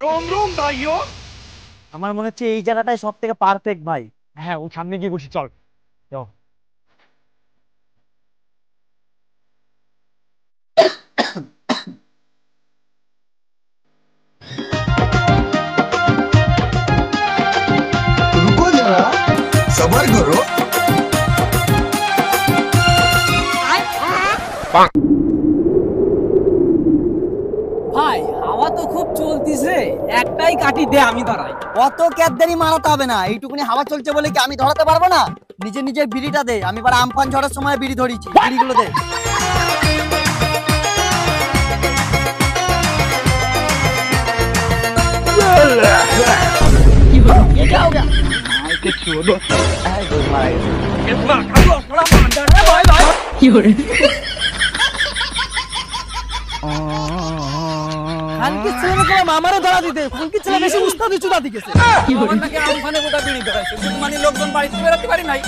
रोम रोम भाइयों। আমার মনে হচ্ছে এই জায়গাটাই সব থেকে পারফেক্ট ভাই। হ্যাঁ, ও সামনে গিয়ে বসি, চল। যাও। रुको जरा, सबर करो। ভাই হাওয়া তো খুব চলতিছে, একটাই কাটি দে আমি ধরাই। অত ক্যাদদারি মারাতে হবে না, এইটুকুনি হাওয়া চলছে বলে কি আমি ধরাতে পারবো না? নিজের নিজের বিড়িটা দে, আমি এবার আমফান ঝড়ের সময় বিড়ি ধরিছি, বিড়িগুলো দে। খানকির ছেলে না তোমার মামারে ধরা দিতে, খানকির ছেলে বেশি উস্তাদি চুদাদি গেছে। আমার নাকি আমফানে গোটা বিড়ি ধরাইছে, মানে লোকজন বাড়িতে বেরোতে পারি নাই।